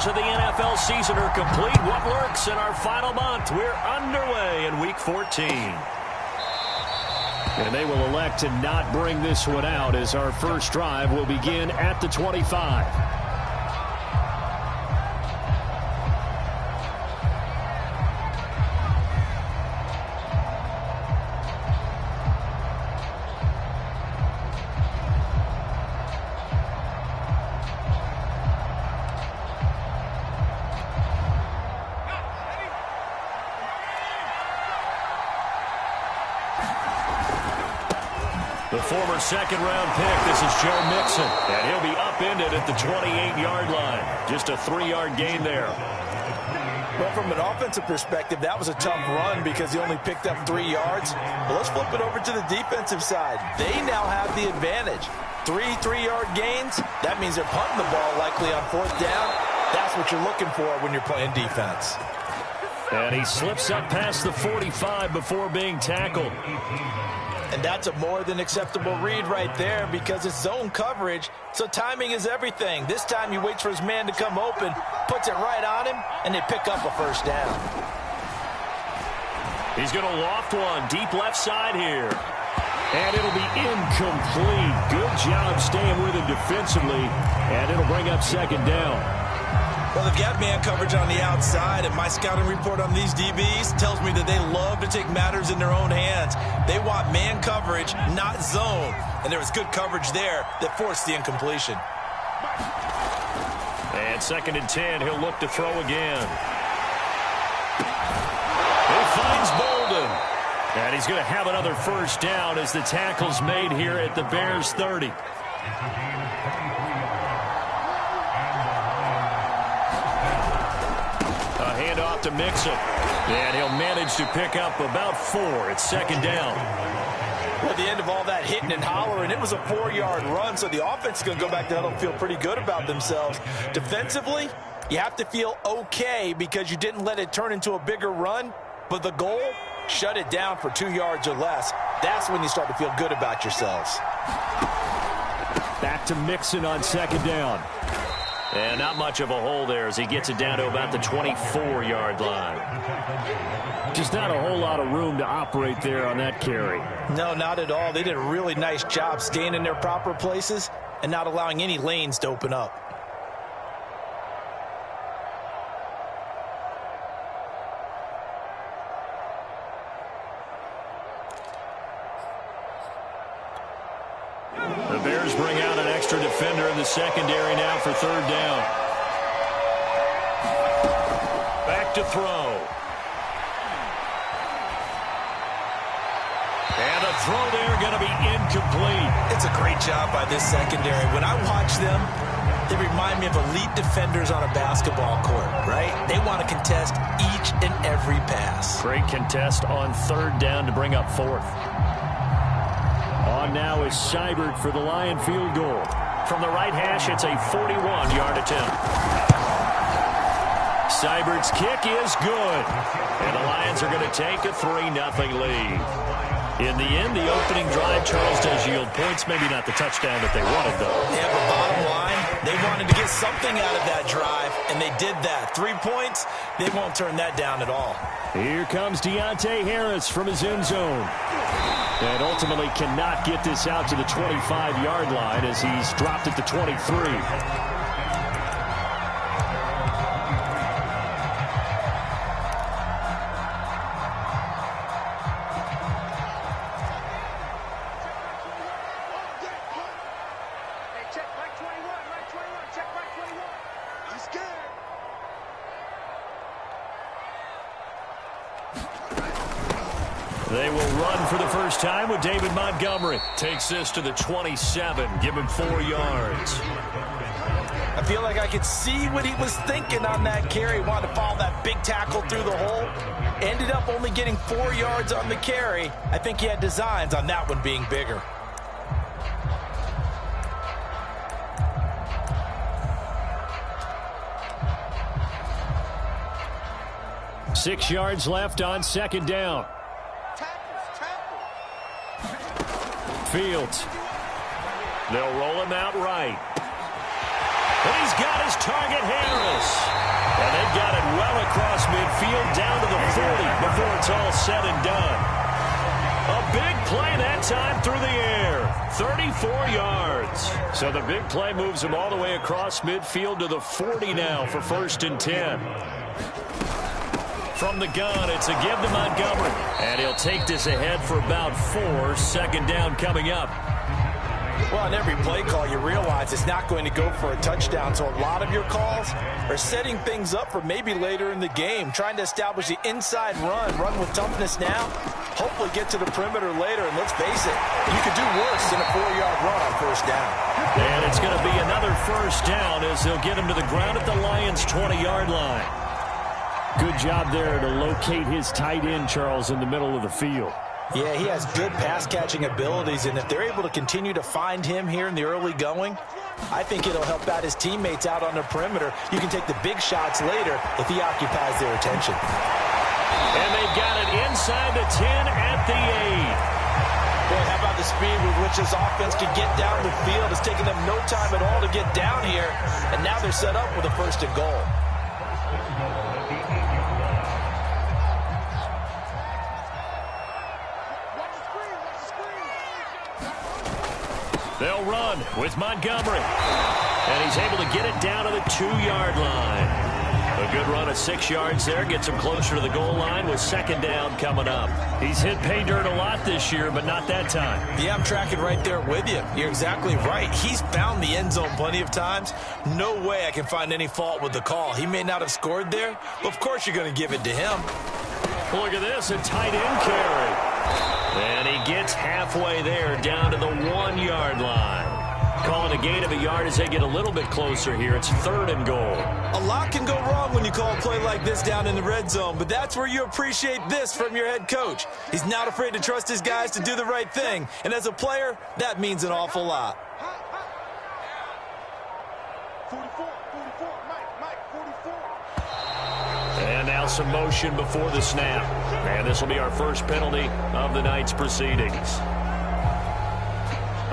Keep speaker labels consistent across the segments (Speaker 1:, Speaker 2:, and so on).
Speaker 1: quarters of the NFL season are complete. What lurks in our final month? We're underway in Week 14.
Speaker 2: And they will elect to not bring this one out as our first drive will begin at the 25.
Speaker 1: The former second-round pick, this is Joe Mixon, and he'll be upended at the 28-yard line. Just a 3-yard gain there.
Speaker 3: Well, from an offensive perspective, that was a tough run because he only picked up 3 yards. But let's flip it over to the defensive side. They now have the advantage. 3-3-yard gains, that means they're punting the ball likely on 4th down. That's what you're looking for when you're playing defense.
Speaker 1: And he slips up past the 45 before being tackled.
Speaker 3: And that's a more than acceptable read right there because it's zone coverage, so timing is everything. This time he waits for his man to come open, puts it right on him, and they pick up a first down.
Speaker 1: He's going to loft one deep left side here. And it'll be incomplete. Good job staying with him defensively, and it'll bring up second down.
Speaker 3: Well, they've got man coverage on the outside, and my scouting report on these DBs tells me that they love to take matters in their own hands. They want man coverage, not zone. And there was good coverage there that forced the incompletion.
Speaker 1: And 2nd and 10, he'll look to throw again. He finds Bolden. And he's going to have another first down as the tackle's made here at the Bears 30. Off to Mixon, and he'll manage to pick up about 4. It's 2nd down.
Speaker 3: Well, at the end of all that hitting and hollering, it was a 4-yard run, so the offense is going to go back to huddle and feel pretty good about themselves. Defensively, you have to feel okay because you didn't let it turn into a bigger run, but the goal, shut it down for 2 yards or less. That's when you start to feel good about yourselves.
Speaker 2: Back to Mixon on 2nd down.
Speaker 1: And not much of a hole there as he gets it down to about the 24-yard line.
Speaker 2: Just not a whole lot of room to operate there on that carry.
Speaker 3: No, not at all. They did a really nice job staying in their proper places and not allowing any lanes to open up.
Speaker 1: The Bears bring out an extra defender in the secondary now for 3rd down. Back to throw. And a throw there going to be incomplete.
Speaker 3: It's a great job by this secondary. When I watch them, they remind me of elite defenders on a basketball court, right? They want to contest each and every pass.
Speaker 1: Great contest on 3rd down to bring up 4th.
Speaker 2: On now is Seibert for the Lion field goal.
Speaker 1: From the right hash, it's a 41-yard attempt. Seibert's kick is good. And the Lions are going to take a 3-0 lead. In the end, the opening drive, Charles, does yield points. Maybe not the touchdown that they wanted, though.
Speaker 3: Yeah, but bottom line, they wanted to get something out of that drive, and they did that. 3 points, they won't turn that down at all.
Speaker 2: Here comes Deontay Harris from his end zone. And ultimately cannot get this out to the 25-yard line as he's dropped at the 23.
Speaker 1: They will run for the first time with David Montgomery. Takes this to the 27. Give him 4 yards.
Speaker 3: I feel like I could see what he was thinking on that carry. Wanted to follow that big tackle through the hole. Ended up only getting 4 yards on the carry. I think he had designs on that one being bigger.
Speaker 2: Six yards left on 2nd down. Fields.
Speaker 1: They'll roll him out right.
Speaker 2: And he's got his target, Harris. And they've got it well across midfield, down to the 40 before it's all said and done. A big play that time through the air. 34 yards. So the big play moves him all the way across midfield to the 40 now for 1st and 10. From the gun, it's a give to Montgomery. And he'll take this ahead for about 4. 2nd down coming up.
Speaker 3: Well, in every play call, you realize it's not going to go for a touchdown. So a lot of your calls are setting things up for maybe later in the game, trying to establish the inside run with toughness now, hopefully get to the perimeter later. And let's face it, you could do worse than a 4-yard run on 1st down.
Speaker 2: And it's going to be another 1st down as they'll get him to the ground at the Lions' 20-yard line. Good job there to locate his tight end, Charles, in the middle of the field.
Speaker 3: Yeah, he has good pass-catching abilities, and if they're able to continue to find him here in the early going, I think it'll help out his teammates out on the perimeter. You can take the big shots later if he occupies their attention.
Speaker 2: And they've got it inside the 10 at the 8.
Speaker 3: Boy, how about the speed with which this offense can get down the field? It's taking them no time at all to get down here, and now they're set up with a 1st and goal.
Speaker 2: They'll run with Montgomery. And he's able to get it down to the 2-yard line. A good run of 6 yards there. Gets him closer to the goal line with 2nd down coming up. He's hit pay dirt a lot this year, but not that time.
Speaker 3: Yeah, I'm tracking right there with you. You're exactly right. He's found the end zone plenty of times. No way I can find any fault with the call. He may not have scored there, but of course you're going to give it to him.
Speaker 2: Look at this, a tight end carry. And he gets halfway there, down to the 1-yard line. Calling a gain of a yard as they get a little bit closer here. It's 3rd and goal.
Speaker 3: A lot can go wrong when you call a play like this down in the red zone, but that's where you appreciate this from your head coach. He's not afraid to trust his guys to do the right thing, and as a player, that means an awful lot.
Speaker 4: 44, Mike, 44.
Speaker 2: And now some motion before the snap. And this will be our first penalty of the night's proceedings.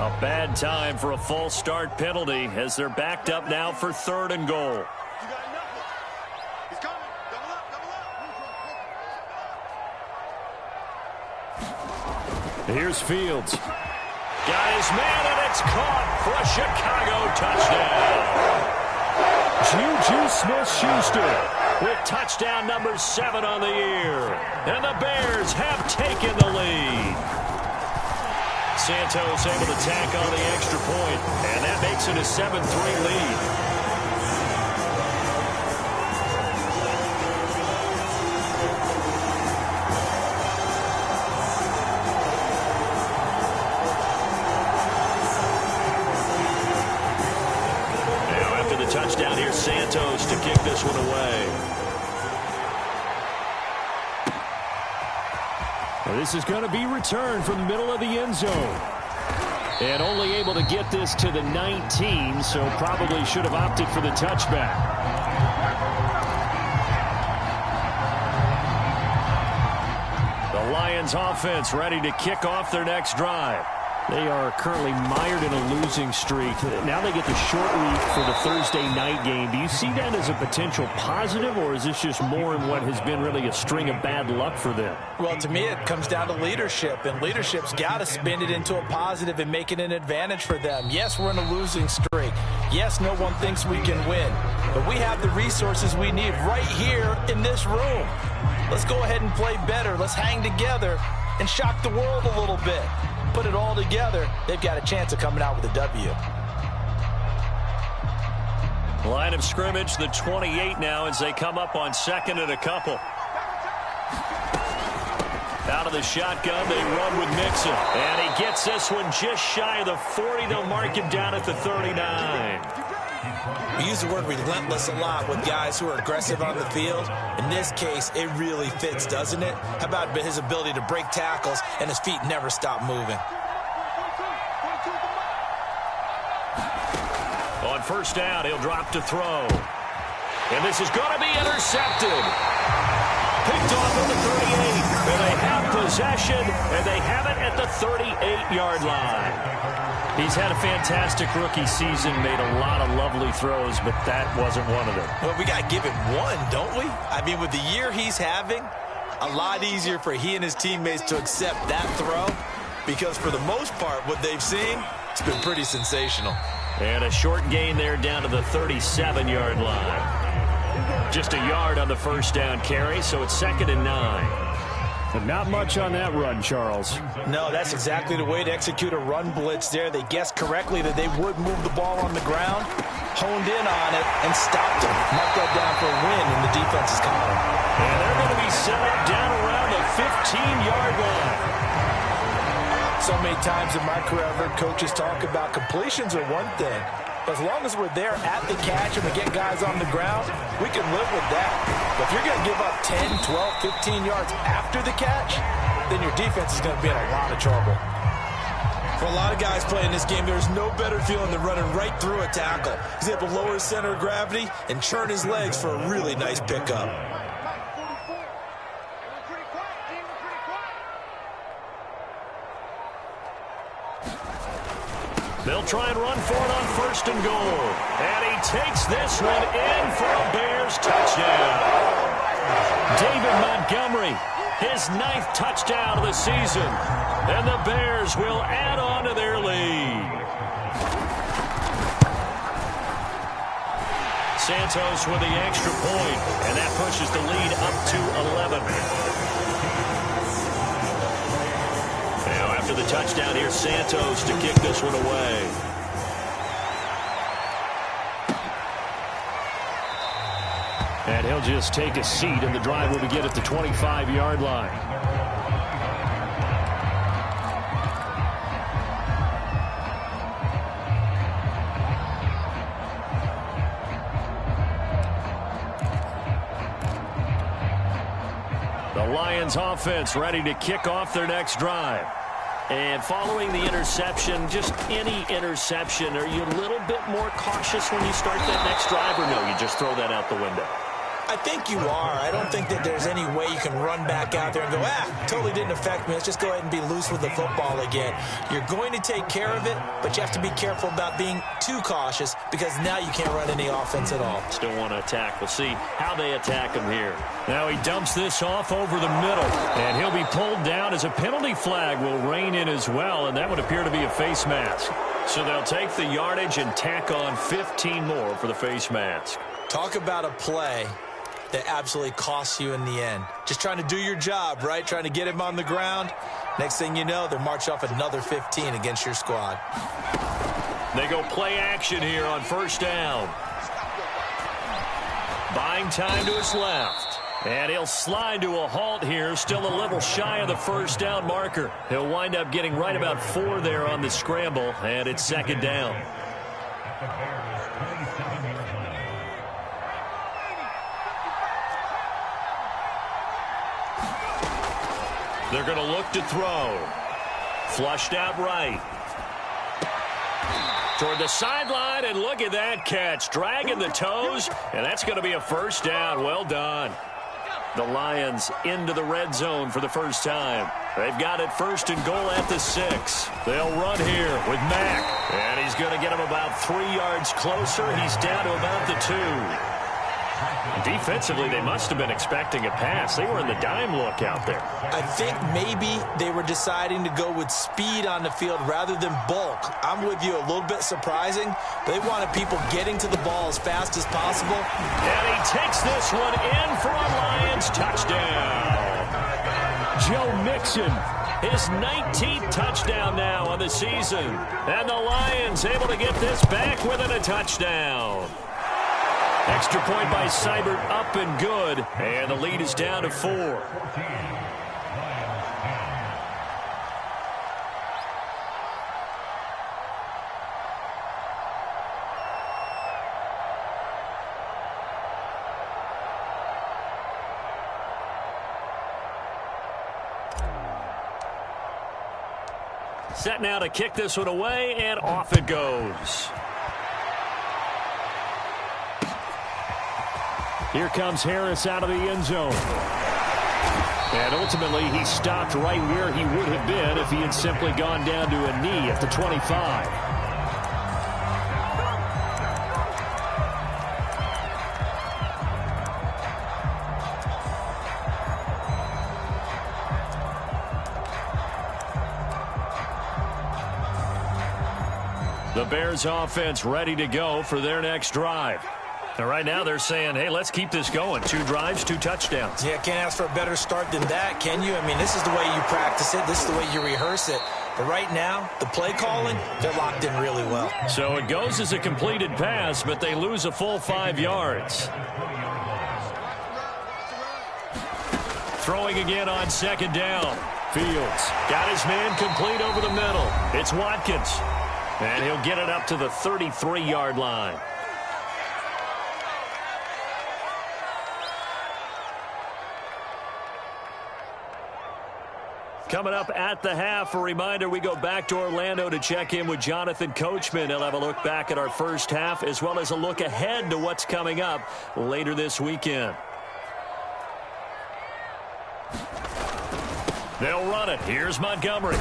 Speaker 2: A bad time for a false start penalty as they're backed up now for 3rd and goal.
Speaker 4: You got nothing. He's coming. Double up, double up.
Speaker 2: Here's Fields. Got his man, and it's caught for a Chicago touchdown. Juju Smith-Schuster with touchdown number 7 on the year. And the Bears have taken the lead. Santos able to tack on the extra point, and that makes it a 7-3 lead. Touchdown here, Santos to kick this one away. Well, this is going to be returned from the middle of the end zone. And only able to get this to the 19, so probably should have opted for the touchback. The Lions offense ready to kick off their next drive. They are currently mired in a losing streak. Now they get the short week for the Thursday night game. Do you see that as a potential positive, or is this just more in what has been really a string of bad luck for them?
Speaker 3: Well, to me, it comes down to leadership, and leadership's got to spin it into a positive and make it an advantage for them. Yes, we're in a losing streak. Yes, no one thinks we can win, but we have the resources we need right here in this room. Let's go ahead and play better. Let's hang together and shock the world a little bit. Put it all together, they've got a chance of coming out with a W.
Speaker 2: Line of scrimmage, the 28 now as they come up on 2nd and a couple. Out of the shotgun, they run with Mixon. And he gets this one just shy of the 40. They'll mark him down at the 39.
Speaker 3: We use the word relentless a lot with guys who are aggressive on the field. In this case, it really fits, doesn't it? How about his ability to break tackles and his feet never stop moving?
Speaker 2: On 1st down, he'll drop to throw. And this is going to be intercepted.
Speaker 1: Picked off at the 38. And they have possession, and they have it at the 38-yard line. He's had a fantastic rookie season, made a lot of lovely throws, but that wasn't one of them.
Speaker 3: Well, we got to give him one, don't we? I mean, with the year he's having, a lot easier for he and his teammates to accept that throw, because for the most part, what they've seen, it's been pretty sensational.
Speaker 1: And a short gain there down to the 37-yard line. Just a yard on the first down carry, so it's 2nd and 9.
Speaker 2: But not much on that run, Charles.
Speaker 3: No, that's exactly the way to execute a run blitz there. They guessed correctly that they would move the ball on the ground, honed in on it, and stopped him. Marked that down for a win in the defense's column.
Speaker 1: And they're going to be set up down around the 15-yard line.
Speaker 3: So many times in my career, I've heard coaches talk about completions are one thing. As long as we're there at the catch and we get guys on the ground, we can live with that. But if you're going to give up 10, 12, 15 yards after the catch, then your defense is going to be in a lot of trouble. For a lot of guys playing this game, there's no better feeling than running right through a tackle. He's able to lower his center of gravity and churn his legs for a really nice pickup.
Speaker 1: They'll try and run for it on 1st and goal. And he takes this one in for a Bears touchdown. David Montgomery, his 9th touchdown of the season. And the Bears will add on to their lead. Santos with the extra point, and that pushes the lead up to 11. Now after the touchdown, here's Santos to kick this one away. And he'll just take a seat, and the drive will begin at the 25-yard line. The Lions offense ready to kick off their next drive. And following the interception, just any interception, are you a little bit more cautious when you start that next drive, or no, you just throw that out the window?
Speaker 3: I think you are. I don't think that there's any way you can run back out there and go, totally didn't affect me. Let's just go ahead and be loose with the football again. You're going to take care of it, but you have to be careful about being too cautious because now you can't run any offense at all.
Speaker 1: Still want to attack. We'll see how they attack him here. Now he dumps this off over the middle, and he'll be pulled down as a penalty flag will rein in as well, and that would appear to be a face mask. So they'll take the yardage and tack on 15 more for the face mask.
Speaker 3: Talk about a play that absolutely costs you in the end. Just trying to do your job, right? Trying to get him on the ground. Next thing you know, they'll march off another 15 against your squad.
Speaker 1: They go play action here on 1st down. Buying time to his left. And he'll slide to a halt here, still a little shy of the 1st down marker. He'll wind up getting right about 4 there on the scramble, and it's 2nd down. They're going to look to throw. Flushed out right. Toward the sideline, and look at that catch. Dragging the toes, and that's going to be a 1st down. Well done. The Lions into the red zone for the first time. They've got it 1st and goal at the 6. They'll run here with Mack. And he's going to get him about 3 yards closer. He's down to about the 2. Defensively, they must have been expecting a pass. They were in the dime look out there.
Speaker 3: I think maybe they were deciding to go with speed on the field rather than bulk. I'm with you, a little bit surprising. They wanted people getting to the ball as fast as possible.
Speaker 1: And he takes this one in for a Lions touchdown. Joe Mixon, his 19th touchdown now on the season. And the Lions able to get this back within a touchdown. Extra point by Seibert, up and good. And the lead is down to 4. Set now to kick this one away, and off it goes. Here comes Harris out of the end zone. And ultimately, he stopped right where he would have been if he had simply gone down to a knee at the 25. The Bears offense ready to go for their next drive. And right now they're saying, hey, let's keep this going. 2 drives, 2 touchdowns.
Speaker 3: Yeah, can't ask for a better start than that, can you? I mean, this is the way you practice it. This is the way you rehearse it. But right now, the play calling, they're locked in really well.
Speaker 1: So it goes as a completed pass, but they lose a full 5 yards. Throwing again on 2nd down. Fields got his man complete over the middle. It's Watkins. And he'll get it up to the 33-yard line. Coming up at the half, a reminder, we go back to Orlando to check in with Jonathan Coachman. He'll have a look back at our first half as well as a look ahead to what's coming up later this weekend. They'll run it. Here's Montgomery.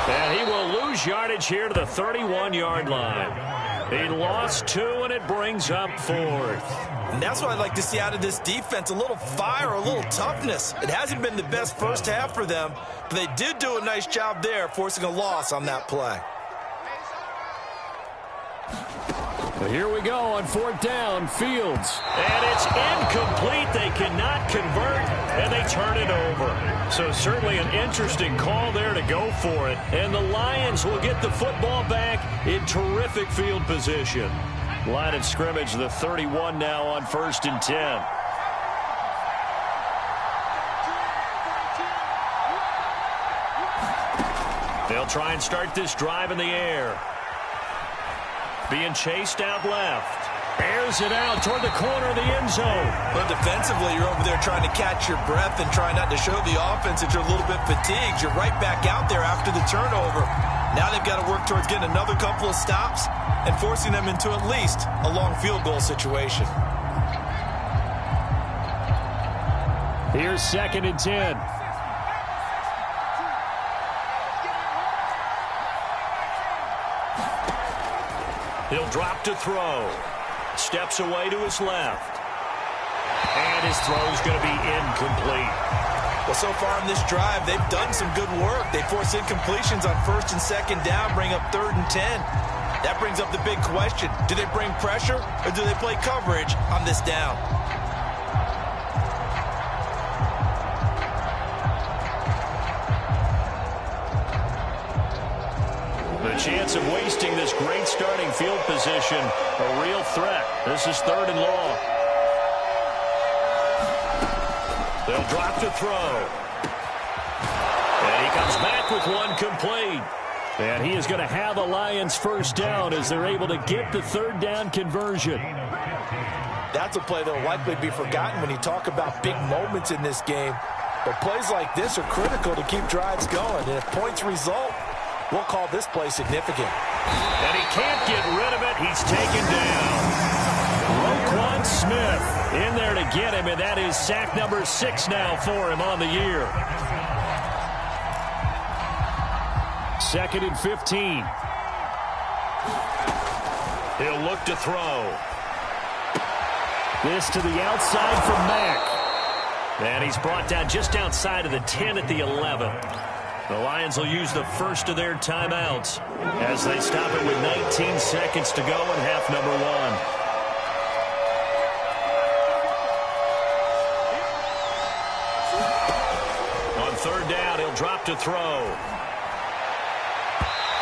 Speaker 1: And he will lose yardage here to the 31-yard line. He lost 2, and it brings up 4th.
Speaker 3: And that's what I'd like to see out of this defense, a little fire, a little toughness. It hasn't been the best first half for them, but they did do a nice job there, forcing a loss on that play.
Speaker 1: Well, here we go on 4th down, Fields. And it's incomplete. They cannot convert, and they turn it over. So certainly an interesting call there to go for it. And the Lions will get the football back in terrific field position. Line of scrimmage, the 31 now on 1st and 10. They'll try and start this drive in the air. Being chased out left. Airs it out toward the corner of the end zone.
Speaker 3: But defensively, you're over there trying to catch your breath and trying not to show the offense that you're a little bit fatigued. You're right back out there after the turnover. Now they've got to work towards getting another couple of stops and forcing them into at least a long field goal situation.
Speaker 1: Here's 2nd and 10. He'll drop to throw. Steps away to his left. And his throw's going to be incomplete.
Speaker 3: Well, so far in this drive, they've done some good work. They force incompletions on 1st and 2nd down, bring up 3rd and 10. That brings up the big question. Do they bring pressure or do they play coverage on this down?
Speaker 1: The chance of wasting this great starting field position, a real threat. This is 3rd and long. They'll drop to throw. And he comes back with one complete. And he is going to have a Lions first down as they're able to get the 3rd down conversion.
Speaker 3: That's a play that will likely be forgotten when you talk about big moments in this game. But plays like this are critical to keep drives going. And if points result, we'll call this play significant.
Speaker 1: And he can't get rid of it. He's taken down. Roquan Smith in there to get him, and that is sack number 6 now for him on the year. 2nd and 15. He'll look to throw. This to the outside for Mack. And he's brought down just outside of the 10 at the 11. The Lions will use the first of their timeouts as they stop it with 19 seconds to go in half number 1. On 3rd down, he'll drop to throw.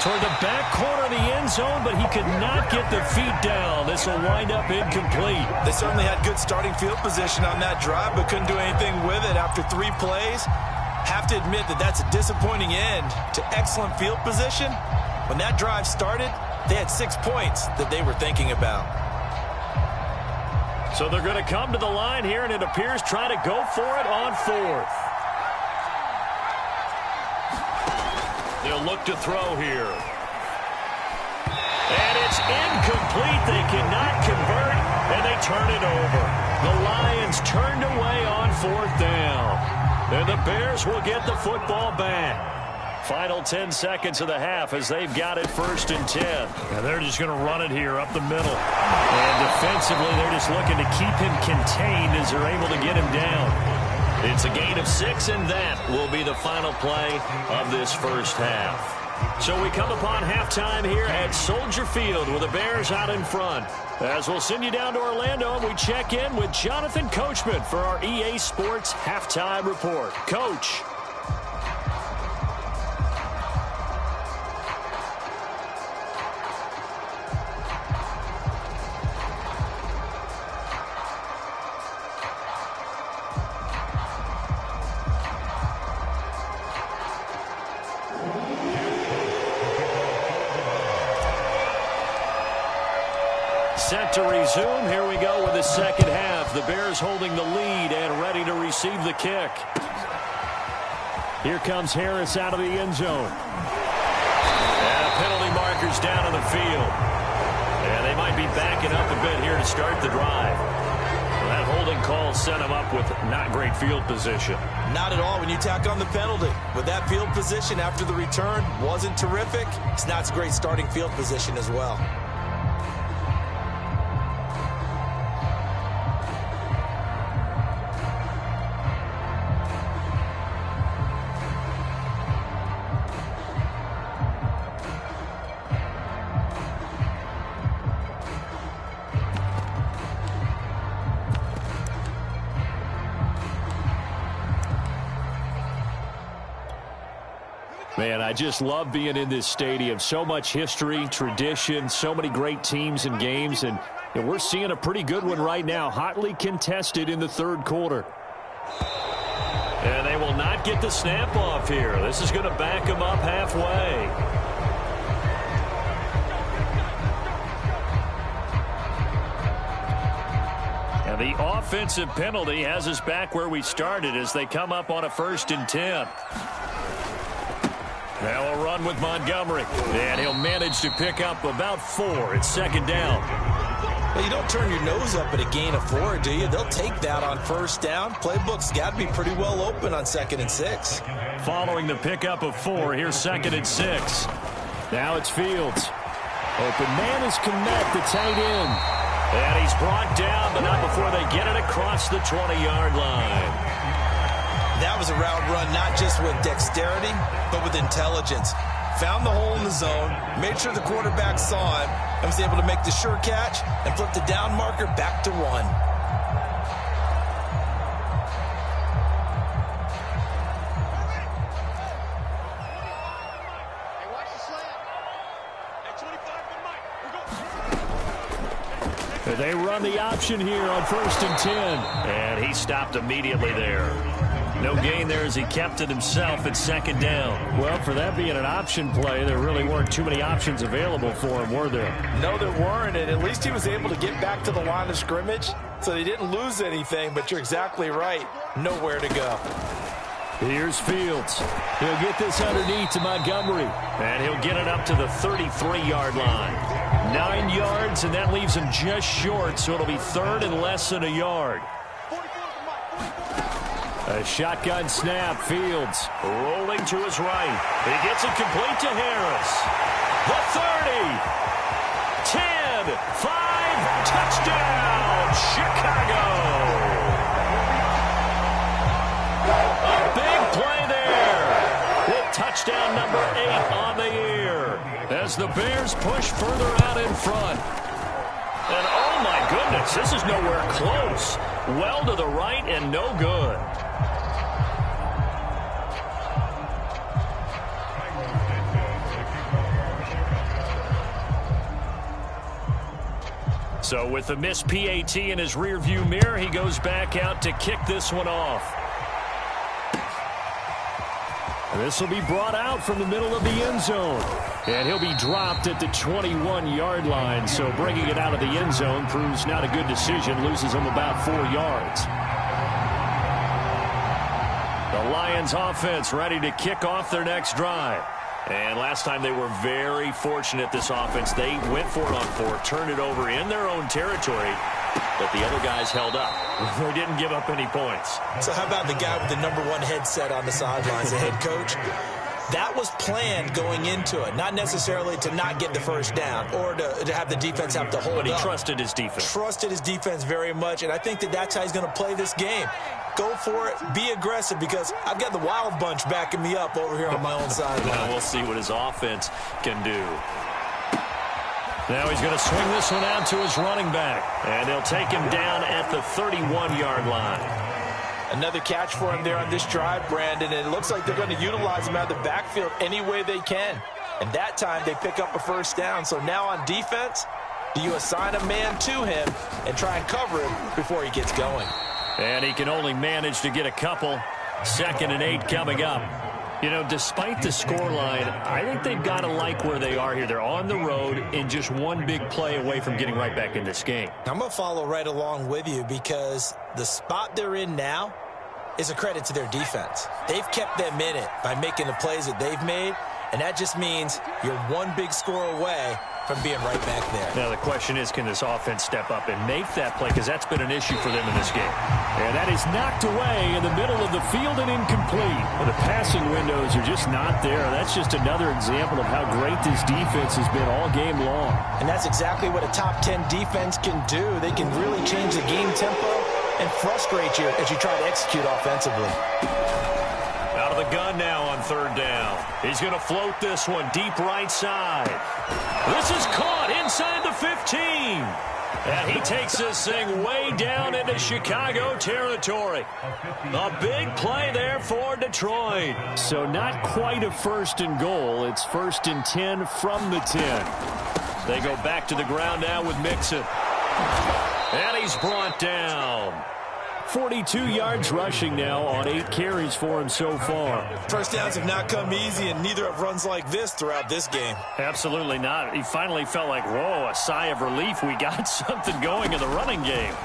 Speaker 1: Toward the back corner of the end zone, but he could not get the feet down. This will wind up incomplete.
Speaker 3: They certainly had good starting field position on that drive, but couldn't do anything with it after 3 plays. Have to admit that that's a disappointing end to excellent field position. When that drive started, they had 6 points that they were thinking about.
Speaker 1: So they're going to come to the line here, and it appears try to go for it on 4th. They'll look to throw here. And it's incomplete. They cannot convert, and they turn it over. The Lions turned away on 4th down. And the Bears will get the football back. Final 10 seconds of the half as they've got it 1st and 10.
Speaker 2: And they're just going to run it here up the middle. And defensively, they're just looking to keep him contained as they're able to get him down.
Speaker 1: It's a gain of 6, and that will be the final play of this first half. So we come upon halftime here at Soldier Field with the Bears out in front. As we'll send you down to Orlando, and we check in with Jonathan Coachman for our EA Sports Halftime Report. Coach. Set to resume. Here we go with the second half. The Bears holding the lead and ready to receive the kick.
Speaker 2: Here comes Harris out of the end zone.
Speaker 1: And penalty markers down on the field. And they might be backing up a bit here to start the drive. Well, that holding call set him up with not great field position.
Speaker 3: Not at all when you tack on the penalty. With that field position after the return wasn't terrific. It's not a great starting field position as well.
Speaker 2: Man, I just love being in this stadium. So much history, tradition, so many great teams and games, and we're seeing a pretty good one right now, hotly contested in the third quarter.
Speaker 1: And they will not get the snap off here. This is going to back them up halfway. And the offensive penalty has us back where we started as they come up on a 1st and 10. Now a run with Montgomery. And he'll manage to pick up about 4. It's 2nd down.
Speaker 3: Well, you don't turn your nose up at a gain of 4, do you? They'll take that on 1st down. Playbook's got to be pretty well open on 2nd and 6.
Speaker 1: Following the pickup of 4, here's 2nd and 6.
Speaker 2: Now it's Fields. Open man is Kmet, the tight end.
Speaker 1: And he's brought down, but not before they get it across the 20-yard line.
Speaker 3: That was a route run not just with dexterity, but with intelligence. Found the hole in the zone, made sure the quarterback saw him, and was able to make the sure catch and flip the down marker back to 1.
Speaker 4: Hey, watch the slant. Hey, 25 to Mike.
Speaker 2: They run the option here on 1st and 10.
Speaker 1: And he stopped immediately there. No gain there as he kept it himself at 2nd down.
Speaker 2: Well, for that being an option play, there really weren't too many options available for him, were there?
Speaker 3: No, there weren't, and at least he was able to get back to the line of scrimmage, so they didn't lose anything, but you're exactly right. Nowhere to go.
Speaker 2: Here's Fields. He'll get this underneath to Montgomery.
Speaker 1: And he'll get it up to the 33-yard line.
Speaker 2: 9 yards, and that leaves him just short, so it'll be 3rd and less than a yard. A shotgun snap, Fields.
Speaker 1: Rolling to his right. He gets it complete to Harris. The 30. 10. 5. Touchdown, Chicago. A big play there. With touchdown number 8 on the year. As the Bears push further out in front. And oh my goodness, this is nowhere close. Well to the right and no good. So with the missed PAT in his rearview mirror, he goes back out to kick this one off.
Speaker 2: This will be brought out from the middle of the end zone. And he'll be dropped at the 21-yard line. So bringing it out of the end zone proves not a good decision. Loses him about 4 yards.
Speaker 1: The Lions offense ready to kick off their next drive. And last time they were very fortunate, this offense. They went for it on 4, turned it over in their own territory, But the other guys held up. They didn't give up any points.
Speaker 3: So how about the guy with the #1 headset on the sidelines, the head coach? That was planned going into it, not necessarily to not get the first down or to have the defense have to hold up.
Speaker 1: But he trusted his defense.
Speaker 3: Trusted his defense very much, and I think that's how he's going to play this game. Go for it, be aggressive, because I've got the Wild Bunch backing me up over here on my own sideline.
Speaker 1: Now we'll see what his offense can do. Now he's going to swing this one out to his running back, and they'll take him down at the 31-yard line.
Speaker 3: Another catch for him there on this drive, Brandon, and it looks like they're going to utilize him out of the backfield any way they can. And that time they pick up a first down. So now on defense, do you assign a man to him and try and cover him before he gets going?
Speaker 1: And he can only manage to get a couple. 2nd and 8 coming up. You know, despite the scoreline, I think they've got to like where they are here. They're on the road and just one big play away from getting right back in this game.
Speaker 3: I'm going to follow right along with you, because the spot they're in now is a credit to their defense. They've kept them in it by making the plays that they've made, and that just means you're one big score away from being right back there.
Speaker 1: Now the question is, can this offense step up and make that play, because that's been an issue for them in this game.
Speaker 2: And that is knocked away in the middle of the field and incomplete. Well, the passing windows are just not there. That's just another example of how great this defense has been all game long.
Speaker 3: And that's exactly what a top 10 defense can do. They can really change the game tempo and frustrate you as you try to execute offensively.
Speaker 1: Out of the gun now on 3rd down. He's going to float this one deep right side. This is caught inside the 15. And he takes this thing way down into Chicago territory. A big play there for Detroit.
Speaker 2: So not quite a 1st and goal. It's 1st and 10 from the 10.
Speaker 1: They go back to the ground now with Mixon. And he's brought down.
Speaker 2: 42 yards rushing now on 8 carries for him so far.
Speaker 3: First downs have not come easy, and neither have runs like this throughout this game.
Speaker 1: Absolutely not. He finally felt like, whoa, a sigh of relief. We got something going in the running game.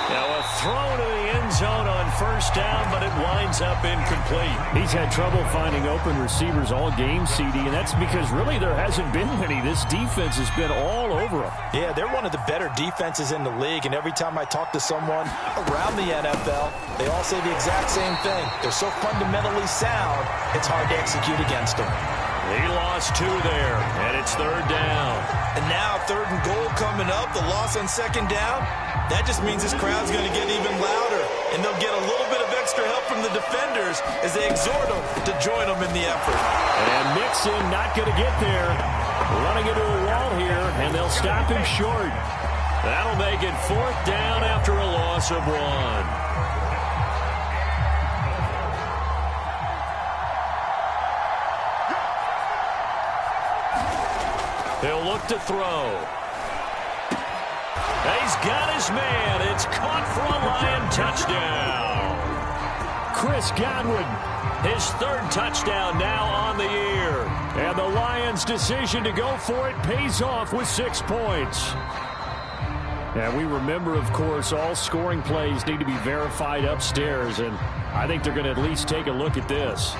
Speaker 1: Now a throw to the end zone on 1st down, but it winds up incomplete.
Speaker 2: He's had trouble finding open receivers all game, CD, and that's because really there hasn't been many. This defense has been all over them.
Speaker 3: Yeah, they're one of the better defenses in the league, and every time I talk to someone around the NFL, they all say the exact same thing. They're so fundamentally sound, it's hard to execute against them.
Speaker 1: He lost 2 there, and it's 3rd down.
Speaker 3: And now 3rd and goal coming up, the loss on 2nd down. That just means this crowd's going to get even louder, and they'll get a little bit of extra help from the defenders as they exhort them to join them in the effort.
Speaker 2: And Mixon not going to get there. Running into a wall here, and they'll stop him short.
Speaker 1: That'll make it 4th down after a loss of 1. He'll look to throw. He's got his man. It's caught for a Lion touchdown.
Speaker 2: Chris Godwin,
Speaker 1: his 3rd touchdown now on the year.
Speaker 2: And the Lions' decision to go for it pays off with 6 points. And we remember, of course, all scoring plays need to be verified upstairs, and I think they're going to at least take a look at this.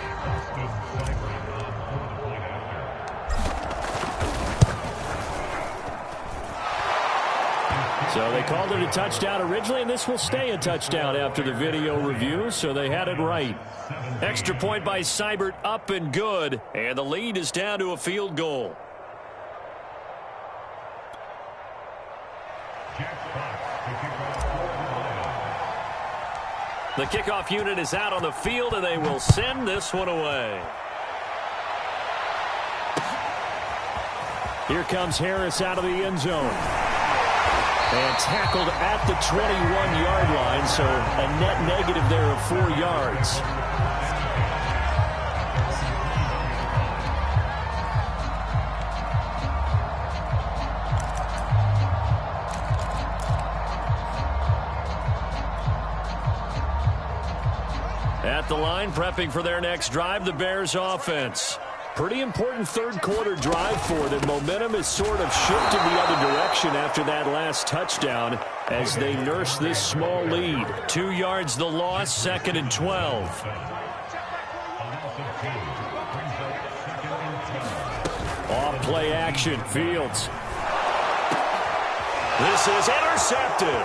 Speaker 2: So they called it a touchdown originally, and this will stay a touchdown after the video review, so they had it right.
Speaker 1: Extra point by Seibert, up and good, and the lead is down to a field goal. The kickoff unit is out on the field, and they will send this one away.
Speaker 2: Here comes Harris out of the end zone. And tackled at the 21-yard line, so a net negative there of 4 yards.
Speaker 1: At the line, prepping for their next drive, the Bears offense. Pretty important 3rd quarter drive for them. Momentum has sort of shifted the other direction after that last touchdown as they nurse this small lead. 2 yards the loss, 2nd and 12.
Speaker 2: Off play action, Fields.
Speaker 1: This is intercepted.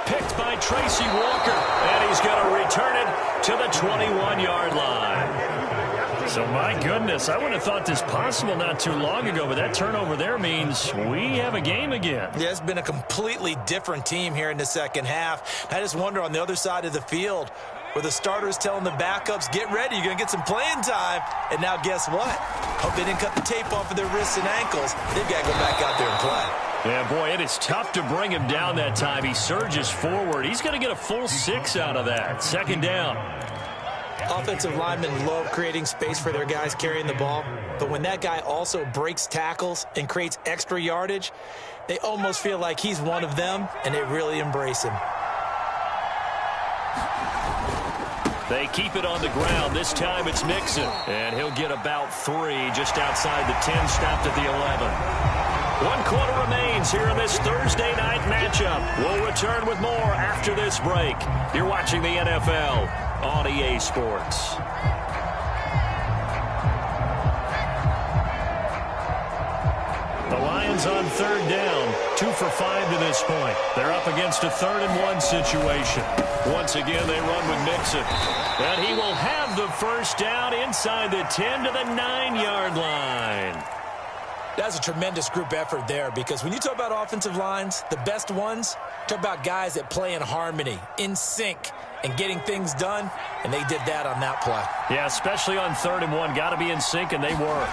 Speaker 1: Picked by Tracy Walker, and he's going to return it to the 21-yard line. So, my goodness, I would have thought this possible not too long ago, but that turnover there means we have a game again.
Speaker 3: Yeah, it's been a completely different team here in the second half. I just wonder on the other side of the field where the starters telling the backups, get ready, you're going to get some playing time. And now guess what? Hope they didn't cut the tape off of their wrists and ankles. They've got to go back out there and play.
Speaker 1: Yeah, boy, it is tough to bring him down that time. He surges forward. He's going to get a full 6 out of that. Second down.
Speaker 3: Offensive linemen love creating space for their guys carrying the ball. But when that guy also breaks tackles and creates extra yardage, they almost feel like he's one of them, and they really embrace him.
Speaker 1: They keep it on the ground. This time it's Mixon. And he'll get about 3 just outside the 10, stopped at the 11. 1 quarter remains here in this Thursday night matchup. We'll return with more after this break. You're watching the NFL on EA Sports. The Lions on third down, 2 for 5 to this point. They're up against a 3rd-and-1 situation. Once again, they run with Mixon. And he will have the first down inside the 10 to the 9-yard line.
Speaker 3: That's a tremendous group effort there, because when you talk about offensive lines, the best ones, talk about guys that play in harmony, in sync, and getting things done, and they did that on that play.
Speaker 1: Yeah, especially on 3rd and 1. Got to be in sync, and they were.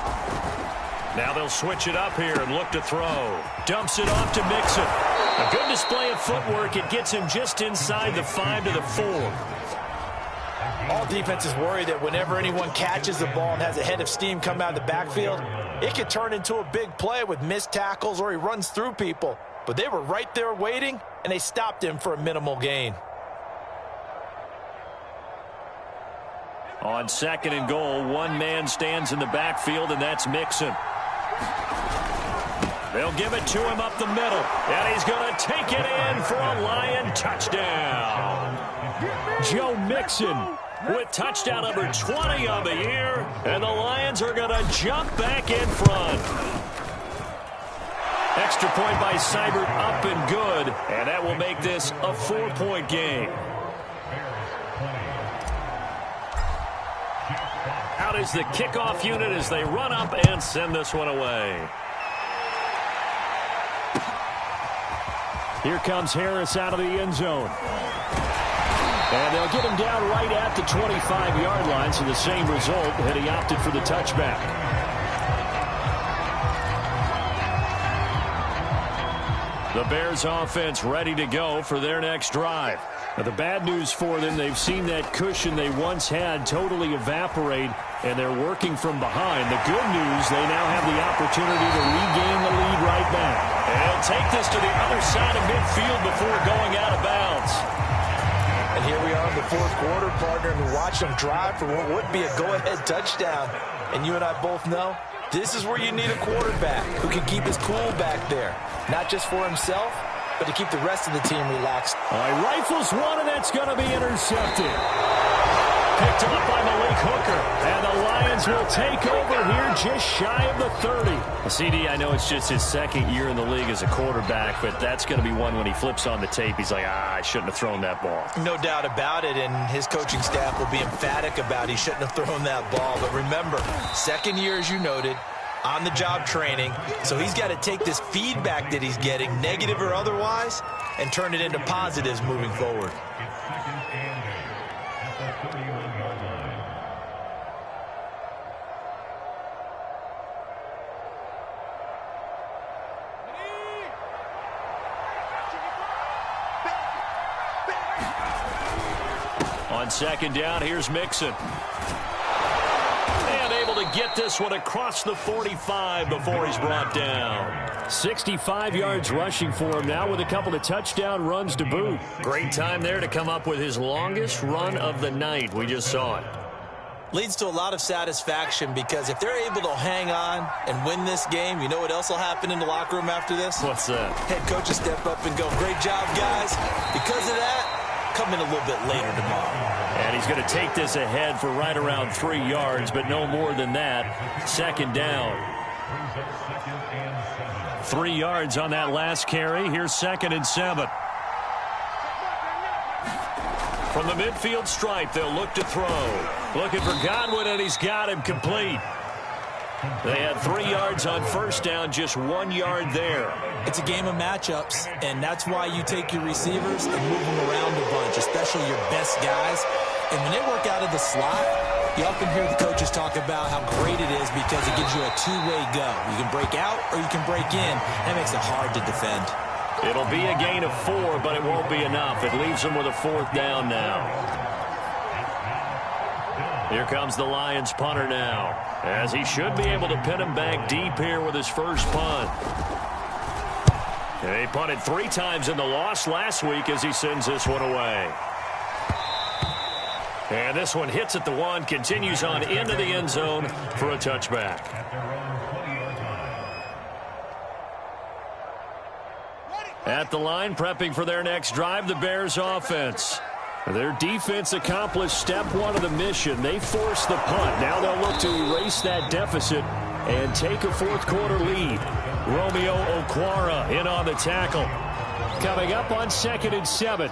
Speaker 1: Now they'll switch it up here and look to throw. Dumps it off to Mixon. A good display of footwork. It gets him just inside the 5 to the 4.
Speaker 3: All defenses worry that whenever anyone catches the ball and has a head of steam come out of the backfield, it could turn into a big play with missed tackles or he runs through people. But they were right there waiting, and they stopped him for a minimal gain.
Speaker 1: On 2nd and goal, one man stands in the backfield, and that's Mixon. They'll give it to him up the middle, and he's going to take it in for a Lion touchdown. Joe Mixon with touchdown number 20 on the year, and the Lions are going to jump back in front. Extra point by Seibert, up and good, and that will make this a 4-point game. Out is the kickoff unit as they run up and send this one away. Here comes Harris out of the end zone. And they'll get him down right at the 25-yard line, so the same result, and he opted for the touchback. The Bears offense ready to go for their next drive. Now, the bad news for them, they've seen that cushion they once had totally evaporate, and they're working from behind. The good news, they now have the opportunity to regain the lead right back. And they'll take this to the other side of midfield before going out of bounds.
Speaker 3: And here we are in the 4th quarter, partner, and we watch them drive for what would be a go-ahead touchdown. And you and I both know this is where you need a quarterback who can keep his cool back there, not just for himself, but to keep the rest of the team relaxed.
Speaker 1: All right, rifles one, and that's going to be intercepted. Picked up by Malik Hooker, and the Lions will take over here just shy of the 30. CD, I know it's just his 2nd year in the league as a quarterback, but that's going to be one when he flips on the tape. He's like, I shouldn't have thrown that ball.
Speaker 3: No doubt about it, and his coaching staff will be emphatic about he shouldn't have thrown that ball. But remember, 2nd year, as you noted, on-the-job training, so he's got to take this feedback that he's getting, negative or otherwise, and turn it into positives moving forward.
Speaker 1: On 2nd down, here's Mixon. And able to get this one across the 45 before he's brought down. 65 yards rushing for him now with a couple of touchdown runs to boot. Great time there to come up with his longest run of the night. We just saw it.
Speaker 3: Leads to a lot of satisfaction, because if they're able to hang on and win this game, you know what else will happen in the locker room after this?
Speaker 1: What's that?
Speaker 3: Head coach will step up and go, great job, guys. Because of that, come in a little bit later tomorrow.
Speaker 1: And he's going to take this ahead for right around 3 yards, but no more than that. 2nd down. 3 yards on that last carry. Here's 2nd and 7. From the midfield stripe, they'll look to throw. Looking for Godwin, and he's got him complete. They had 3 yards on first down, just 1 yard there.
Speaker 3: It's a game of matchups, and that's why you take your receivers and move them around a bunch, especially your best guys. And when they work out of the slot, you often hear the coaches talk about how great it is because it gives you a two-way go. You can break out or you can break in. That makes it hard to defend.
Speaker 1: It'll be a gain of 4, but it won't be enough. It leaves them with a 4th down now. Here comes the Lions punter now, as he should be able to pin him back deep here with his first punt. And he punted 3 times in the loss last week as he sends this one away. And this one hits at the 1, continues on into the end zone for a touchback. At the line, prepping for their next drive, the Bears offense. Their defense accomplished step 1 of the mission. They forced the punt. Now they'll look to erase that deficit and take a 4th quarter lead. Romeo Okwara in on the tackle. Coming up on 2nd and 7.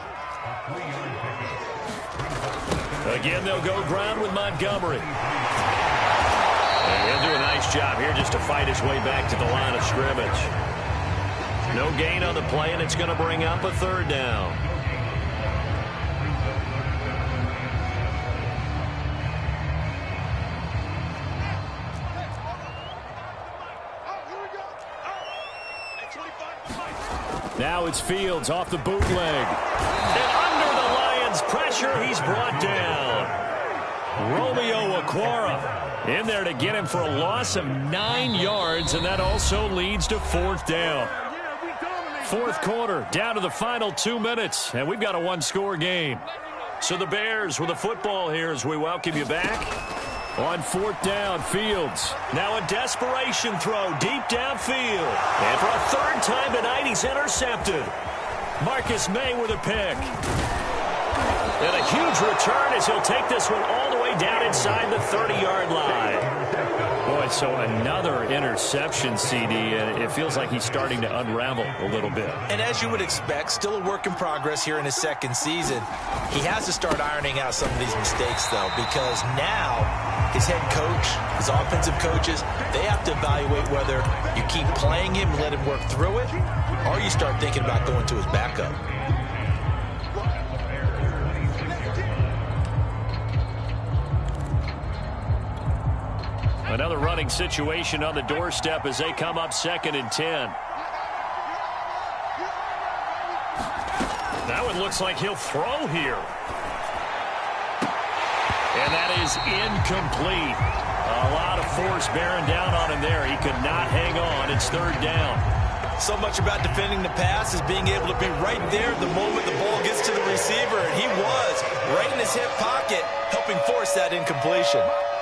Speaker 1: Again, they'll go ground with Montgomery. And he'll do a nice job here just to fight his way back to the line of scrimmage. No gain on the play, and it's going to bring up a 3rd down. Now it's Fields off the bootleg. And under the Lions' pressure, he's brought down. Romeo Okwara in there to get him for a loss of 9 yards, and that also leads to 4th down. 4th quarter, down to the final 2 minutes, and we've got a 1-score game. So the Bears with the football here as we welcome you back. On 4th down, Fields. Now a desperation throw deep downfield. And for a 3rd time tonight, he's intercepted. Marcus May with a pick. And a huge return as he'll take this one all the way down inside the 30-yard line. Boy, so another interception, CD, and it feels like he's starting to unravel a little bit. And as you would expect, still a work in progress here in his 2nd season. He has to start ironing out some of these mistakes, though, because now his head coach, his offensive coaches, they have to evaluate whether you keep playing him and let him work through it, or you start thinking about going to his backup. Another running situation on the doorstep as they come up 2nd and 10. That one looks like he'll throw here. And that is incomplete. A lot of force bearing down on him there. He could not hang on. It's 3rd down. So much about defending the pass is being able to be right there the moment the ball gets to the receiver. And he was right in his hip pocket, helping force that incompletion.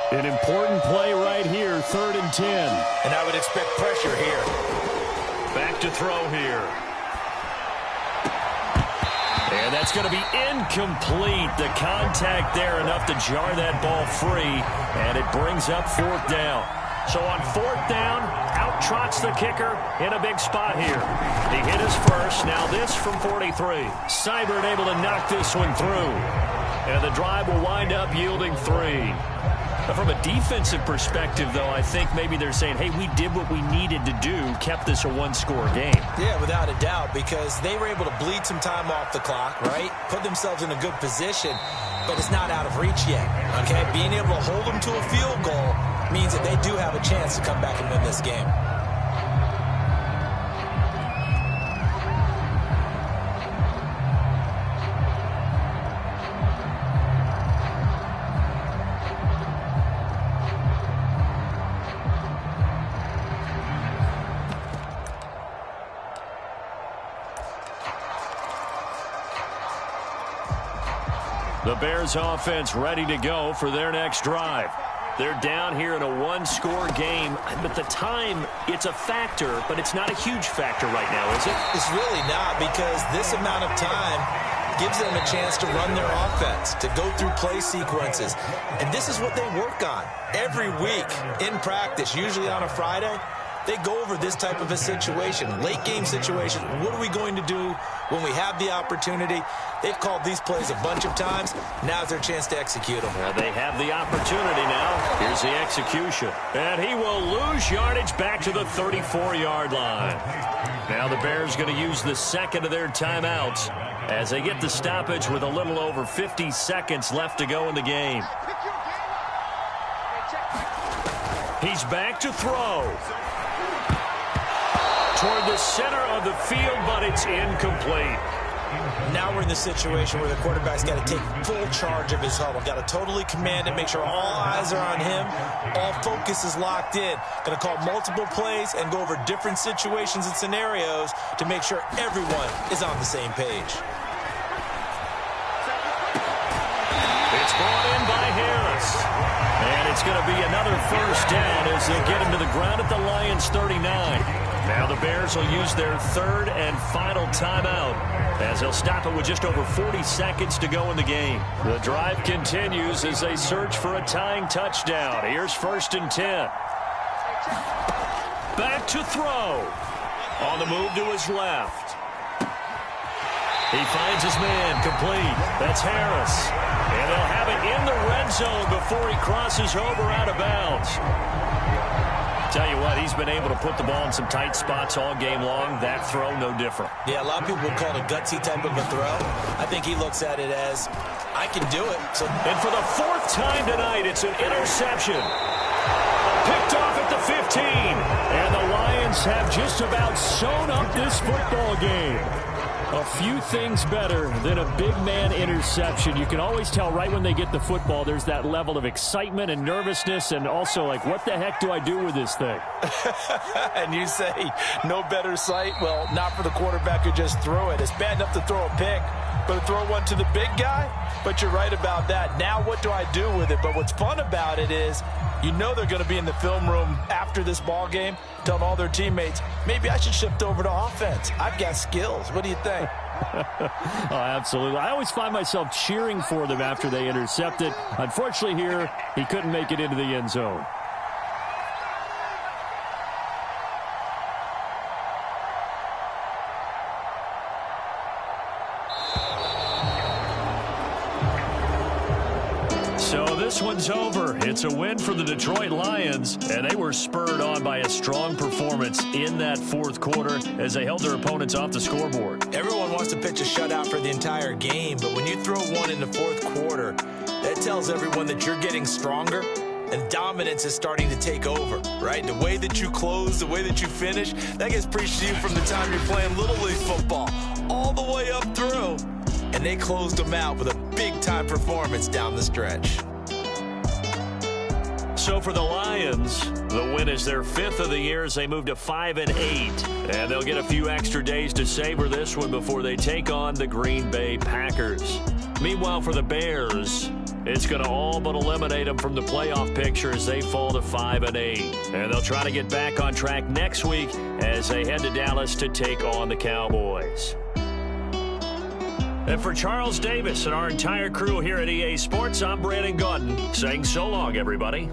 Speaker 1: An important play right here, 3rd and 10. And I would expect pressure here. Back to throw here. And that's going to be incomplete. The contact there enough to jar that ball free. And it brings up 4th down. So on 4th down, out trots the kicker in a big spot here. He hit his first. Now this from 43. Seibert able to knock this one through. And the drive will wind up yielding 3. From a defensive perspective, though, I think maybe they're saying, hey, we did what we needed to do, kept this a 1-score game. Yeah, without a doubt, because they were able to bleed some time off the clock, right? Put themselves in a good position, but it's not out of reach yet, okay? Being able to hold them to a field goal means that they do have a chance to come back and win this game. The Bears offense ready to go for their next drive. They're down here in a 1-score game, but the time, it's a factor, but it's not a huge factor right now, is it? It's really not, because this amount of time gives them a chance to run their offense, to go through play sequences. And this is what they work on every week in practice, usually on a Friday.
Speaker 3: they go over this type of a situation, late game situation. What are we going to do when we have the opportunity? They've called these plays a bunch of times. Now's their chance to execute them.
Speaker 1: Well, they have the opportunity now. Here's the execution. And he will lose yardage back to the 34-yard line. Now the Bears going to use the second of their timeouts as they get the stoppage with a little over 50 seconds left to go in the game. He's back to throw. Toward the center of the field, but it's incomplete.
Speaker 3: Now we're in the situation where the quarterback's got to take full charge of his huddle. Got to totally command it, make sure all eyes are on him. All focus is locked in. Going to call multiple plays and go over different situations and scenarios to make sure everyone is on the same page.
Speaker 1: It's brought in by Harris. And it's going to be another first down as they'll get him to the ground at the Lions' 39. Now the Bears will use their third and final timeout as they'll stop it with just over 40 seconds to go in the game. The drive continues as they search for a tying touchdown. Here's 1st and 10. Back to throw. On the move to his left. He finds his man complete. That's Harris. And they'll have it in the red zone before he crosses over out of bounds. Tell you what, he's been able to put the ball in some tight spots all game long. That throw, no different.
Speaker 3: Yeah, a lot of people would call it a gutsy type of a throw. I think he looks at it as, I can do it.
Speaker 1: And for the 4th time tonight, it's an interception. Picked off at the 15. And the Lions have just about sewn up this football game. A few things better than a big man interception. You can always tell right when they get the football, there's that level of excitement and nervousness and also like, what the heck do I do with this thing?
Speaker 3: And you say, no better sight? Well, not for the quarterback who just threw it. It's bad enough to throw a pick, but to throw one to the big guy? But you're right about that. Now what do I do with it? But what's fun about it is, you know they're going to be in the film room after this ball game, telling all their teammates, maybe I should shift over to offense. I've got skills. What do you think?
Speaker 2: Oh, absolutely. I always find myself cheering for them after they intercept it. Unfortunately here, he couldn't make it into the end zone. So this one's over. It's a win for the Detroit Lions, and they were spurred on by a strong performance in that 4th quarter as they held their opponents off the scoreboard.
Speaker 3: Everyone wants to pitch a shutout for the entire game, but when you throw one in the 4th quarter, that tells everyone that you're getting stronger and dominance is starting to take over, right? The way that you close, the way that you finish, that gets preached to you from the time you're playing Little League football all the way up through. And they closed them out with a big-time performance down the stretch.
Speaker 1: So for the Lions, the win is their 5th of the year as they move to 5-8. And they'll get a few extra days to savor this one before they take on the Green Bay Packers. Meanwhile, for the Bears, it's going to all but eliminate them from the playoff picture as they fall to 5-8. And they'll try to get back on track next week as they head to Dallas to take on the Cowboys. And for Charles Davis and our entire crew here at EA Sports, I'm Brandon Gaudin saying so long, everybody.